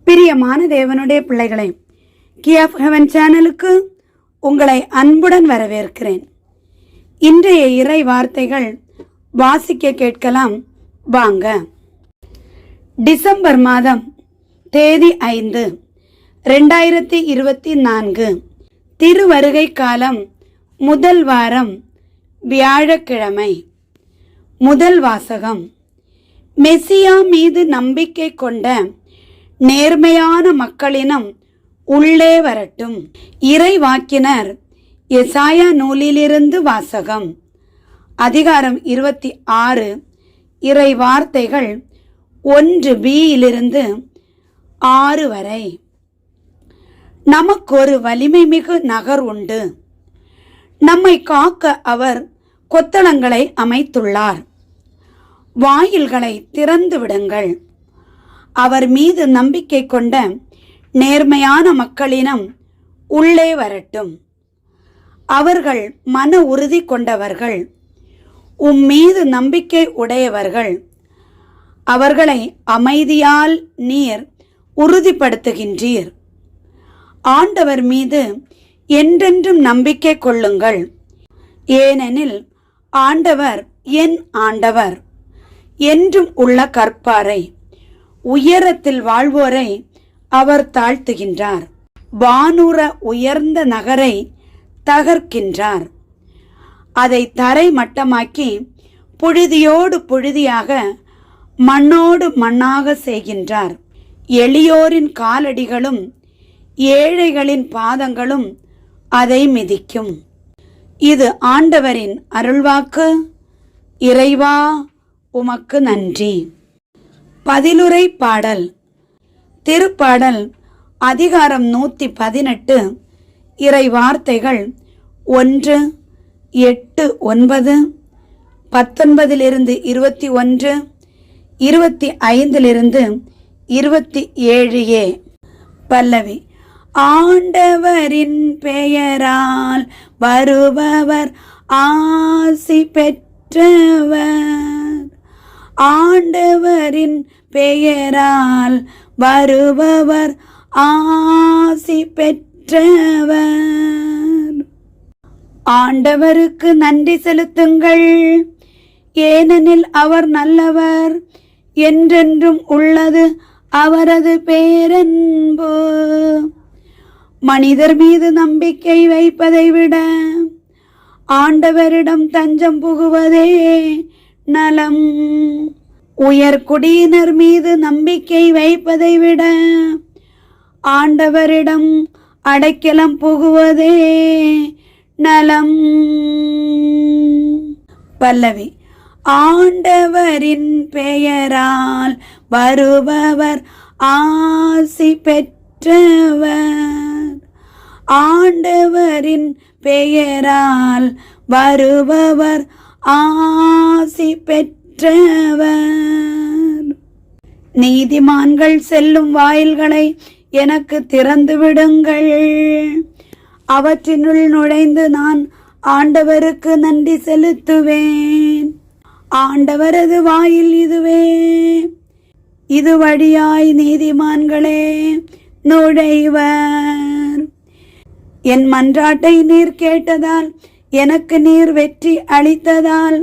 பிரியமான தேவனுடைய பிள்ளைகளை, கீ ஆஃப் ஹெவன் சேனலுக்கு உங்களை அன்புடன் வரவேற்கிறேன். இன்றைய இறை வார்த்தைகள் வாசிக்க கேட்கலாம் வாங்க. டிசம்பர் மாதம் தேதி 5, 2024, திருவருகை காலம் முதல் வாரம், வியாழக்கிழமை. முதல் வாசகம். மெசியா மீது நம்பிக்கை கொண்ட நேர்மையான மக்களினம் உள்ளே வரட்டும். இறைவாக்கினர் எசாயா நூலிலிருந்து வாசகம். அதிகாரம் 26, இறை வார்த்தைகள் 1b 6 வரை. நமக்கொரு வலிமை மிகு நகர் உண்டு. நம்மை காக்க அவர் கொத்தளங்களை அமைத்துள்ளார். வாயில்களை திறந்து விடுங்கள். அவர் மீது நம்பிக்கை கொண்ட நேர்மையான மக்களினம் உள்ளே வரட்டும். அவர்கள் மன உறுதி கொண்டவர்கள், மீது நம்பிக்கை உடையவர்கள். அவர்களை அமைதியால் நீர் உறுதிப்படுத்துகின்றீர். ஆண்டவர் மீது என்றென்றும் நம்பிக்கை கொள்ளுங்கள். ஏனெனில் ஆண்டவர் என் ஆண்டவர், என்றும் உள்ள கற்பாரை. உயரத்தில் வாழ்வோரை அவர் தாழ்த்துகின்றார். வானூர உயர்ந்த நகரை தகர்க்கின்றார். அதை தரை மட்டமாக்கி புழுதியோடு புழுதியாக, மண்ணோடு மண்ணாக செய்கின்றார். எளியோரின் காலடிகளும் ஏழைகளின் பாதங்களும் அதை மிதிக்கும். இது ஆண்டவரின் அருள்வாக்கு. இறைவா, உமக்கு நன்றி. பதிலுரை பாடல். திருப்பாடல் அதிகாரம் 118, இறை வார்த்தைகள் 1, 8, 9, 19 21, 25 27. பல்லவி. ஆண்டவரின் பெயரால் வருபவர் ஆசி பெற்றவர். ஆண்டவரின் பெயரால் வருபவர் ஆசி பெற்றவர். ஆண்டவருக்கு நன்றி செலுத்துங்கள், ஏனெனில் அவர் நல்லவர். என்றென்றும் உள்ளது அவரது பேரன்பு. மனிதர் மீது நம்பிக்கை வைப்பதை விட ஆண்டவரிடம் தஞ்சம் புகுவதே நலம். உயர்குடியினர் மீது நம்பிக்கை வைப்பதை விட ஆண்டவரிடம் அடைக்கலம் புகுவதே நலம். பல்லவி. ஆண்டவரின் பெயரால் வருபவர் ஆசி பெற்றவர். ஆண்டவரின் பெயரால் வருபவர் ஆசி பெற்றவர். நீதிமான்கள் செல்லும் வாயில்களை எனக்கு திறந்து விடுங்கள். அவற்றினுள் நுழைந்து நான் ஆண்டவருக்கு நன்றி செலுத்துவேன். ஆண்டவரது வாயில் இதுவே. இது வழியாய் நீதிமான்களே நுழைவர். என் மன்றாட்டை நீர் கேட்டதால், எனக்கு நீர் வெற்றி அளித்ததால்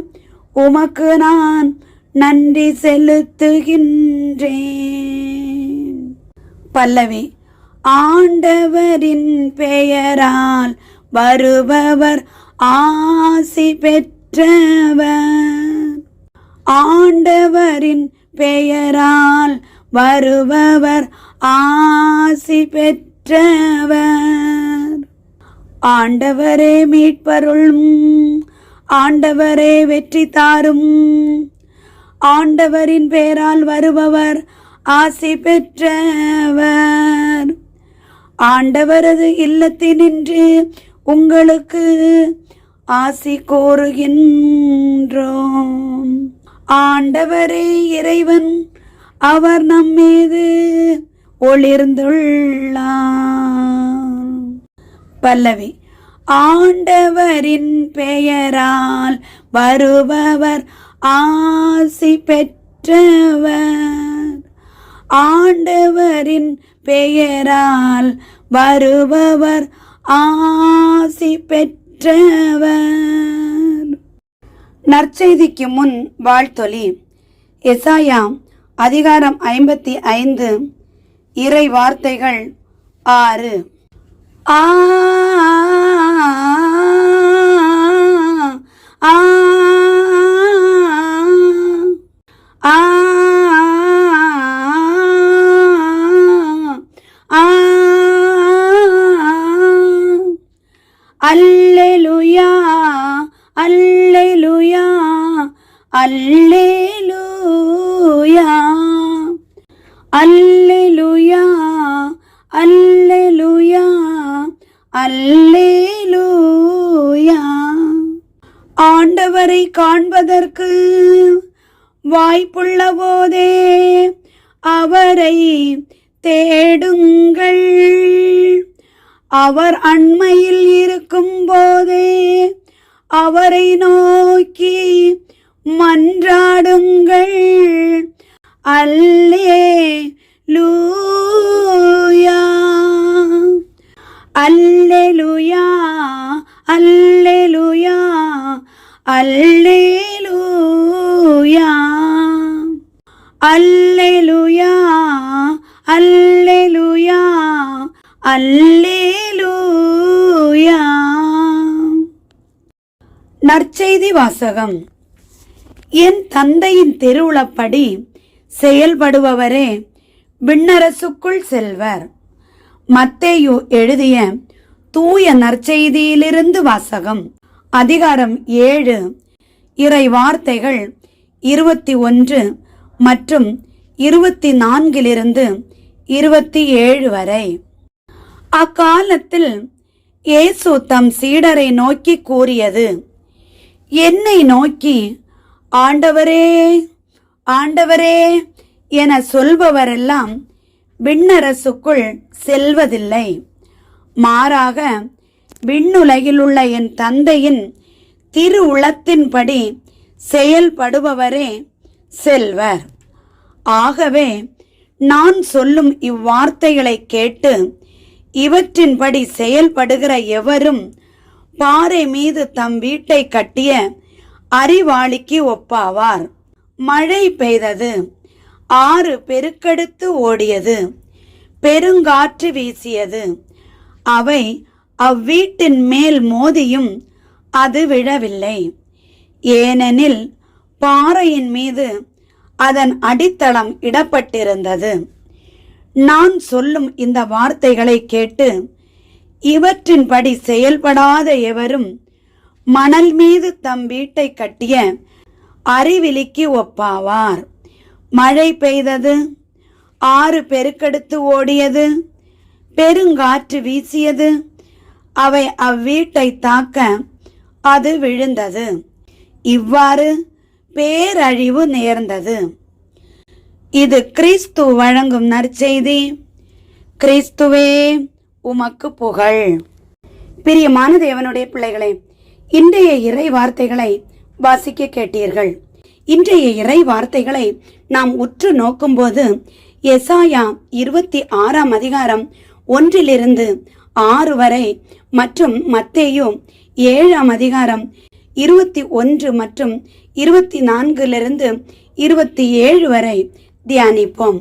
உமக்கு நான் நன்றி செலுத்துகின்றேன். பல்லவி. ஆண்டவரின் பெயரால் வருபவர் ஆசி பெற்றவர். ஆண்டவரின் பெயரால் வருபவர் ஆசி பெற்றவர். ஆண்டவரே மீட்பருளும், ஆண்டவரே வெற்றி தாரும். ஆண்டவரின் பெயரால் வருபவர் ஆசி பெற்றவர். ஆண்டவரது இல்லத்தினின்று உங்களுக்கு ஆசி கோருகின்றோம். ஆண்டவரே இறைவன், அவர் நம்மீது ஒளிர்ந்துள்ளார். பல்லவி. ஆண்டவரின் பெயரால் வருபவர் ஆசி பெற்றவர். ஆண்டவரின் பெயரால் வருபவர் ஆசி பெற்றவர். நற்செய்திக்கு முன் வாழ்த்தொலி. எசாயா அதிகாரம் 55 இறை வார்த்தைகள் 6. ஆ ஆ ஆ அல்லேலூயா அல்லேலூயா அல்லேலூயா அல்லேலூயா அல்லேலூயா அல்லேலூயா. ஆண்டவரை காண்பதற்கு வாய்ப்புள்ள போதே அவரை தேடுங்கள். அவர் அண்மையில் இருக்கும் போதே அவரை நோக்கி மன்றாடுங்கள். அல்லேலூயா அல்லேலூயா அல்லேலூயா அல்லேலூயா அல்லேலூயா அல்லேலூயா அல்லேலூயா. நற்செய்தி வாசகம். என் தந்தையின் திருவுளப்படி செயல்படுபவரே விண்ணரசுக்குள் செல்வர். மத்தேயு எழுதிய தூய நற்செய்தியிலிருந்து வாசகம். அதிகாரம் 7 இறை வார்த்தைகள் 21 மற்றும் 24 27 வரை. அக்காலத்தில் இயேசு தம் சீடரை நோக்கி கூறியது, என்னை நோக்கி ஆண்டவரே ஆண்டவரே என சொல்பவரெல்லாம் விண்ணரசுக்குள் செல்வதில்லை. மாறாக விண்ணுலகில் உள்ள என் தந்தையின் திரு உள்ளத்தின்படி செயல்படுபவரே செல்வர். ஆகவே நான் சொல்லும் இவ்வார்த்தைகளை கேட்டு இவற்றின்படி செயல்படுகிற எவரும் பாறை மீது தம் வீட்டை கட்டிய அறிவாளிக்கு ஒப்பாவார். மழை பெய்தது, ஆறு பெருக்கெடுத்து ஓடியது, பெருங்காற்று வீசியது. அவை அவ்வீட்டின் மேல் மோதியும் அது விழவில்லை. ஏனெனில் பாறையின் மீது அதன் அடித்தளம் இடப்பட்டிருந்தது. நான் சொல்லும் இந்த வார்த்தைகளை கேட்டு இவற்றின்படி செயல்படாத எவரும் மணல் மீது தம் வீட்டை கட்டிய அறிவிலிக்கு ஒப்பாவார். மழை பெய்தது, ஆறு பெருக்கெடுத்து ஓடியது, பெருங்காற்று வீசியது. அவை அவ்வீட்டை தாக்க அது விழுந்தது. இவ்வாறு பேரழிவு நேர்ந்தது. இது கிறிஸ்து வழங்கும் நற்செய்தி. கிறிஸ்துவே உமக்கு புகழ். பிரியமான தேவனுடைய பிள்ளைகளே, இன்றைய இறை வார்த்தைகளை வாசிக்க கேட்டீர்கள். இன்றைய இறை வார்த்தைகளை நாம் உற்று நோக்கும்போது எசாயா 26 அதிகாரம் 1 6 வரை மற்றும் மத்தேயு 7 அதிகாரம் 21 மற்றும் 24 27 வரை தியானிப்போம்.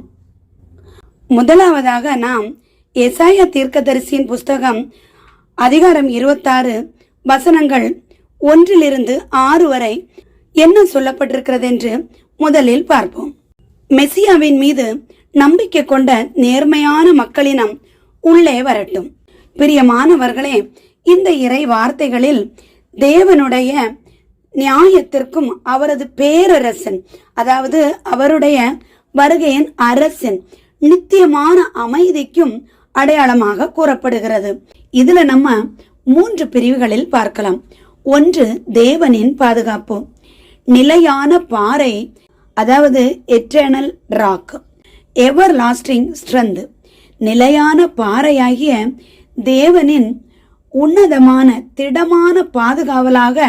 முதலாவதாக நாம் எசாயா தீர்க்கதரிசியின் புஸ்தகம் அதிகாரம் 26 வசனங்கள் 1 6 வரை என்ன சொல்லப்பட்டிருக்கிறது என்று முதலில் பார்ப்போம். மெசியாவின் மீது நம்பிக்கை கொண்ட நேர்மையான மக்களினம் உள்ளே வரட்டும். பிரியமானவர்களே, இந்த இறை வார்த்தைகளில் தேவனுடைய நியாயத்திற்கும் அவரது பேரரசன், அதாவது அவருடைய வருகையின் அரசின் நித்தியமான அமைதிக்கும் அடையாளமாக கூறப்படுகிறது. இதுல நம்ம 3 பிரிவுகளில் பார்க்கலாம். ஒன்று, தேவனின் பாதுகாப்பு. நிலையான பாறை, அதாவது எட்டர்னல் ராக், எவர் லாஸ்டிங் ஸ்ட்ரென்த். நிலையான பாறையாகிய தேவனின் உன்னதமான திடமான பாதுகாவலாக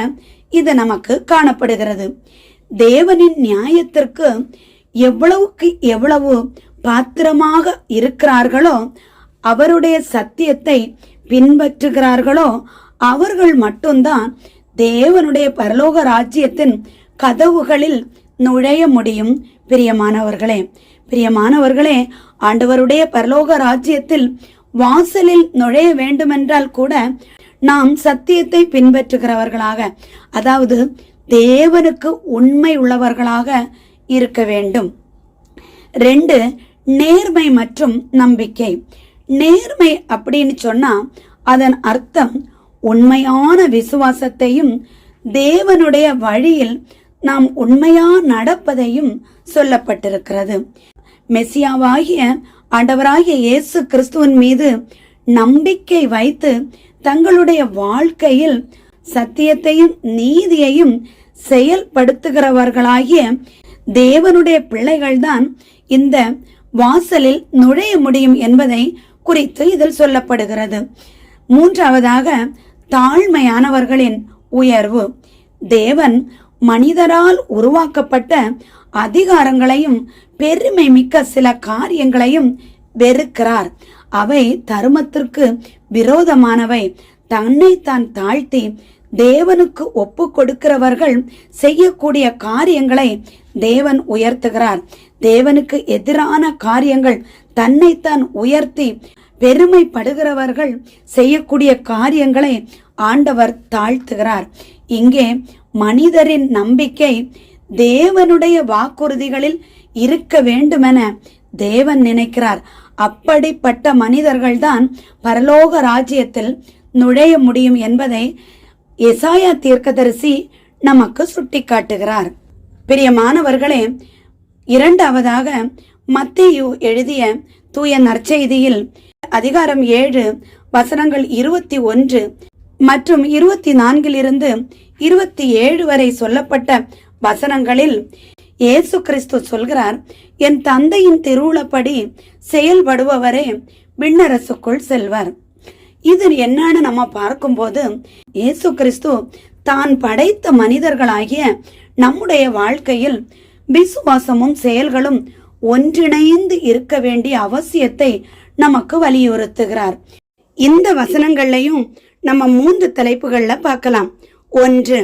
இது நமக்கு காணப்படுகிறது. தேவனின் நியாயத்திற்கு எவ்வளவுக்கு எவ்வளவு பாத்திரமாக இருக்கிறார்களோ, அவருடைய சத்தியத்தை பின்பற்றுகிறார்களோ அவர்கள் மட்டும்தான் தேவனுடைய பரலோக ராஜ்யத்தின் கதவுகளில் நுழைய முடியும். பிரியமானவர்களே, ஆண்டவருடைய பரலோக ராஜ்யத்தில் வாசலில் நுழைய வேண்டுமென்றால் கூட நாம் சத்தியத்தை பின்பற்றுகிறவர்களாக, அதாவது தேவனுக்கு உண்மை உள்ளவர்களாக இருக்க வேண்டும். 2, நேர்மை மற்றும் நம்பிக்கை. நேர்மை அப்படின்னு சொன்னா அதன் அர்த்தம் உண்மையான விசுவாசத்தையும் தேவனுடைய வழியில் நாம் உண்மையா நடப்பதையும் சொல்லப்பட்டிருக்கிறது. மெசியாவாகிய ஆண்டவராகிய இயேசு கிறிஸ்துவின் மீது நம்பிக்கை வைத்து தங்களுடைய வாழ்க்கையில் சத்தியத்தையும் நீதியையும் செயல்படுத்துகிறவர்களாகிய தேவனுடைய பிள்ளைகள்தான் இந்த வாசலில் நுழைய முடியும் என்பதை குறித்து இதில் சொல்லப்படுகிறது. 3, தாழ்மையானவர்களின் உயர்வு. தேவன் மனிதரால் உருவாக்கப்பட்ட அதிகாரங்களையும் பெருமை மிக்க சில காரியங்களையும் வெறுக்கிறார். அவை தர்மத்திற்கு விரோதமானவை. தன்னைத்தான் தாழ்த்தி தேவனுக்கு ஒப்பு கொடுக்கிறவர்கள் செய்யக்கூடிய காரியங்களை தேவன் உயர்த்துகிறார். தேவனுக்கு எதிரான காரியங்கள், தன்னைத்தான் உயர்த்தி பெருமைப்படுகிறவர்கள் செய்யக்கூடிய காரியங்களை ஆண்டவர் தாழ்த்துகிறார். இங்கே மனிதரின் நம்பிக்கை தேவனுடைய வாக்குறுதிகளில் இருக்க வேண்டுமென தேவன் நினைக்கிறார். அப்படிப்பட்ட மனிதர்கள்தான் பரலோக ராஜ்யத்தில் நுழைய முடியும் என்பதை எசாயா தீர்க்கதரிசி நமக்கு சுட்டிக்காட்டுகிறார். பிரியமானவர்களே, 2, மத்தேயு எழுதிய தூய நற்செய்தியில் அதிகாரம் 7 வசனங்கள் 21 மற்றும் 24 27 வரை சொல்லப்பட்ட வசனங்களில் இயேசு கிறிஸ்து சொல்கிறார், என் தந்தையின் திருவுளப்படி செயல்படுபவரே விண்ணரசுக்குள் செல்வர். இது என்னன்னு நம்ம பார்க்கும்போது, இயேசு கிறிஸ்து தான் படைத்த மனிதர்களாகிய நம்முடைய வாழ்க்கையில் விசுவாசமும் செயல்களும் ஒன்றிணைந்து இருக்க வேண்டிய அவசியத்தை நமக்கு வலியுறுத்துகிறார். இந்த வசனங்கள்லையும் நம்ம 3 தலைப்புகள்ல பார்க்கலாம். 1,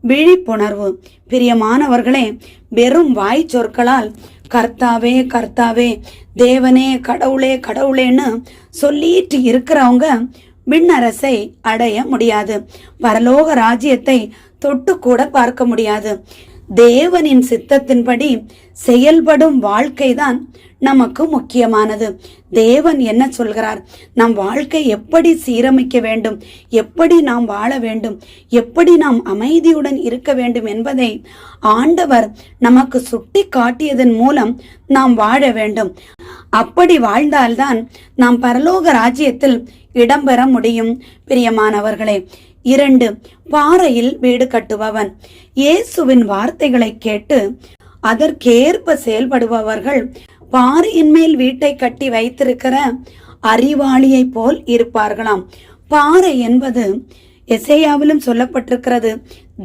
விழிப்புணர்வு. பிரியமானவர்களே, வெறும் வாய் சொற்களால் கர்த்தாவே கர்த்தாவே, தேவனே கடவுளே கடவுளேன்னு சொல்லிட்டு இருக்கிறவங்க விண்ணரசை அடைய முடியாது. பரலோக ராஜ்யத்தை தொட்டு கூட பார்க்க முடியாது. தேவனின் சித்தத்தின்படி செயல்படும் வாழ்க்கைதான் நமக்கு முக்கியமானது. தேவன் என்ன சொல்கிறார், நம் வாழ்க்கை எப்படி சீரமைக்க வேண்டும், எப்படி நாம் வாழ வேண்டும், எப்படி நாம் அமைதியுடன் இருக்க வேண்டும் என்பதை ஆண்டவர் நமக்கு சுட்டி காட்டியதன் மூலம் நாம் வாழ வேண்டும். அப்படி வாழ்ந்தால்தான் நாம் பரலோக ராஜ்யத்தில் இடம்பெற முடியும். பிரியமானவர்களே, 2, பாறையில் வீடு கட்டுபவன். இயேசுவின் வார்த்தைகளை கேட்டு அதற்கேற்ப செயல்படுபவர்கள் பாறையின் மேல் வீட்டை கட்டி வைத்திருக்கிற அறிவாளியை போல் இருப்பார்களாம். பாறை என்பது எசேயாவிலும் சொல்லப்பட்டிருக்கிறது,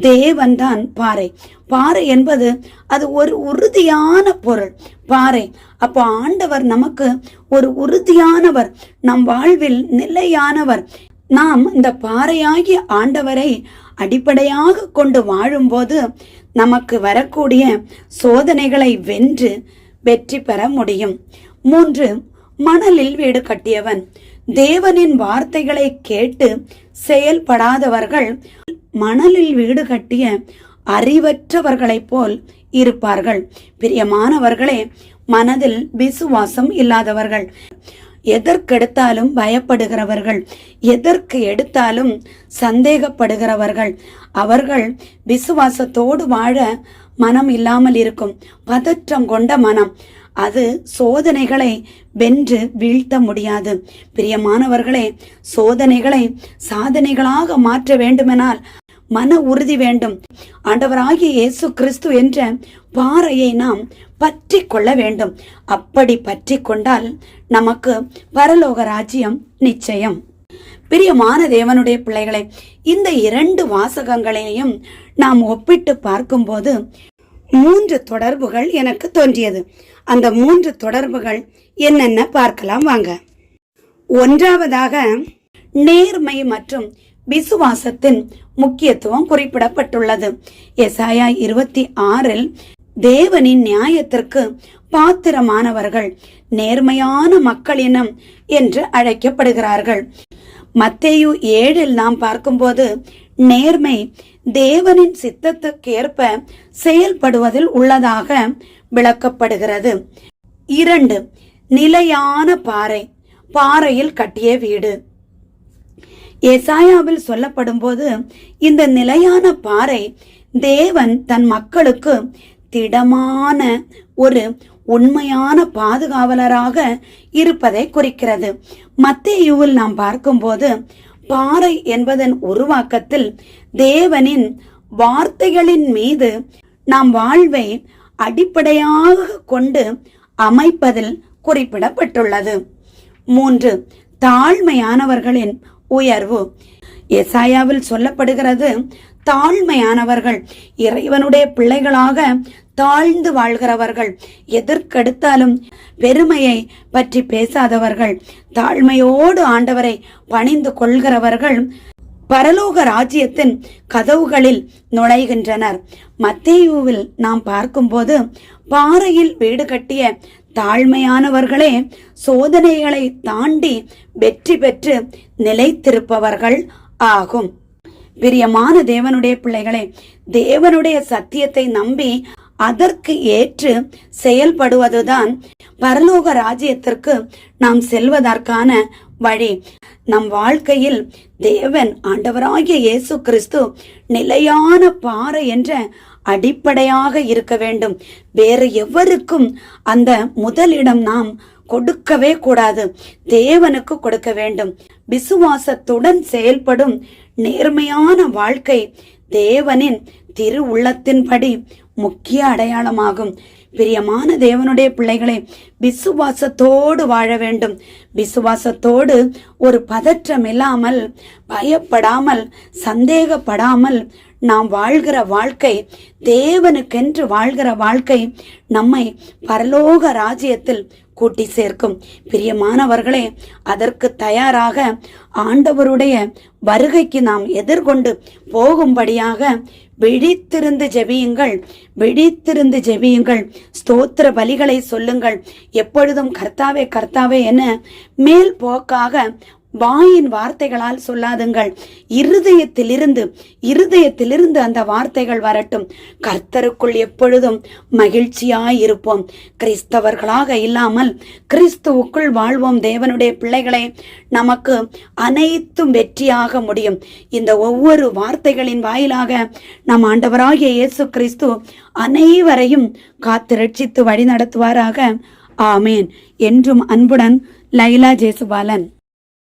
தேவன் தான் பாறை. பாறை என்பது அது ஒரு உறுதியான பொருள். பாறை அப்போ ஆண்டவர் நமக்கு ஒரு உறுதியானவர், நம் வாழ்வில் நிலையானவர். நாம் இந்த பாறையாகிய ஆண்டவரை அடிப்படையாக கொண்டு வாழும்போது நமக்கு வரக்கூடிய சோதனைகளை வென்று வெற்றி பெற முடியும். 3, மணலில் வீடு கட்டியவன். தேவனின் வார்த்தைகளை கேட்டு செயல்படாதவர்கள் மணலில் வீடு கட்டிய அறிவற்றவர்களைப் போல் இருப்பார்கள். பிரியமானவர்களே, மனதில் விசுவாசம் இல்லாதவர்கள், எதற்கெடுத்தாலும் பயப்படுகிறவர்கள், எதற்கு எடுத்தாலும் சந்தேகப்படுகிறவர்கள், அவர்கள் விசுவாசத்தோடு வாழ மனம் இல்லாமல் இருக்கும். பதற்றம் கொண்ட மனம், அது சோதனைகளை வென்று வீழ்த்த முடியாது. பிரியமானவர்களே, சோதனைகளை சாதனைகளாக மாற்ற வேண்டுமெனால் மன உறுதி வேண்டும். ஆண்டவராகிய இயேசு கிறிஸ்து என்ற பாறையை நாம் பற்றி கொள்ள வேண்டும். அப்படி பற்றி கொண்டால் நமக்கு பரலோக ராஜ்யம் நிச்சயம். பிரியமான தேவனுடைய பிள்ளைகளை, இந்த 2 வாசகங்களையும் நாம் ஒப்பிட்டு பார்க்கும்போது 3 தொடர்புகள் எனக்கு தோன்றியது. அந்த 3 தொடர்புகள் என்னென்ன பார்க்கலாம் வாங்க. ஒன்றாவதாக நேர்மை மற்றும் விசுவாசத்தின் முக்கியத்துவம் குறிப்பிடப்பட்டுள்ளது. எசாயா 26 தேவனின் நியாயத்திற்கு பாத்திரமானவர்கள் நேர்மையான மக்களினம் என்று அழைக்கப்படுகிறார்கள். மத்தேயு 7 நாம் பார்க்கும்போது நேர்மை தேவனின் சித்தத்துக்கேற்ப செயல்படுவதில் உள்ளதாக விளக்கப்படுகிறது. 2 நிலையான பாறை, பாறையில் கட்டிய வீடு. எசாயாவில் சொல்லப்படும் போது இந்த நிலையான பாறை தேவன் தன் மக்களுக்கு திடமான ஒரு உண்மையான பாதுகாவலராக இருப்பதை குறிக்கிறது. மத்தேயுவில் நாம் பார்க்கும்போது பாறை என்பதன் உருவாக்கத்தில் தேவனின் வார்த்தைகளின் மீது நாம் வாழ்வை அடிப்படையாக கொண்டு அமைப்பதில் குறிப்பிடப்பட்டுள்ளது. 3 தாழ்மையானவர்களின் உயர்வு. எசாயாவில் சொல்லப்படுகிறது, தாழ்மையானவர்கள், இறைவனுடைய பிள்ளைகளாக தாழ்ந்து வாழ்கிறவர்கள், எதற்கெடுத்தாலும் பெருமையை பற்றி பேசாதவர்கள், தாழ்மையோடு ஆண்டவரை பணிந்து கொள்கிறவர்கள் பரலோக ராஜ்யத்தின் கதவுகளில் நுழைகின்றனர். மத்தேயுவில் நாம் பார்க்கும்போது பாறையில் வீடு கட்டிய தாழ்மையானவர்களே சோதனைகளை தாண்டி வெற்றி பெற்று நிலைத்திருப்பவர்கள் ஆகும். பிரியமான தேவனுடைய பிள்ளைகளே, தேவனுடைய சத்தியத்தை நம்பி அதற்கு ஏற்று செயல்படுவதுதான் பரலோக ராஜ்யத்திற்கு நாம் செல்வதற்கான வழி. நம் வாழ்க்கையில் தேவன் ஆண்டவராகிய இயேசு கிறிஸ்து நிலையான பாறை என்ற அடிப்படையாக இருக்க வேண்டும். வேறு எவருக்கும் அந்த முதலிடம் நாம் கொடுக்கவே கூடாது, தேவனுக்கு கொடுக்க வேண்டும். விசுவாசத்துடன் செயல்படும் நேர்மையான வாழ்க்கை தேவனின் திரு உள்ளத்தின்படி முக்கிய அடையாளமாகும். பிரியமான தேவனுடைய பிள்ளைகளை, விசுவாசத்தோடு வாழ வேண்டும். விசுவாசத்தோடு ஒரு பதற்றம் இல்லாமல், பயப்படாமல், சந்தேகப்படாமல் நாம் வாழ்கிற வாழ்க்கை, தேவனுக்கென்று வாழ்கிற வாழ்க்கை நம்மை பரலோக ராஜ்யத்தில் கூட்டி சேர்க்கும். பிரியமானவர்களே, அதற்கு தயாராக ஆண்டவருடைய வருகைக்கு நாம் எதிர்கொண்டு போகும்படியாக விழித்திருந்து ஜெபியுங்கள், விழித்திருந்து ஜெபியுங்கள். ஸ்தோத்திர பலிகளை சொல்லுங்கள். எப்பொழுதும் கர்த்தாவே கர்த்தாவே என மேல் போக்காக வாயின் வார்த்தைகளால் சொல்லாதுங்கள். இருதயத்திலிருந்து அந்த வார்த்தைகள் வரட்டும். கர்த்தருக்குள் எப்பொழுதும் மகிழ்ச்சியாயிருப்போம். கிறிஸ்தவர்களாக இல்லாமல் கிறிஸ்துவுக்குள் வாழ்வோம். தேவனுடைய பிள்ளைகளை, நமக்கு அனைத்தும் வெற்றியாக முடியும். இந்த ஒவ்வொரு வார்த்தைகளின் வாயிலாக நம் ஆண்டவராகிய இயேசு கிறிஸ்து அனைவரையும் காத்து ரட்சித்து வழி நடத்துவாராக. ஆமேன். என்றும் அன்புடன் லைலா ஜேசுபாலன்.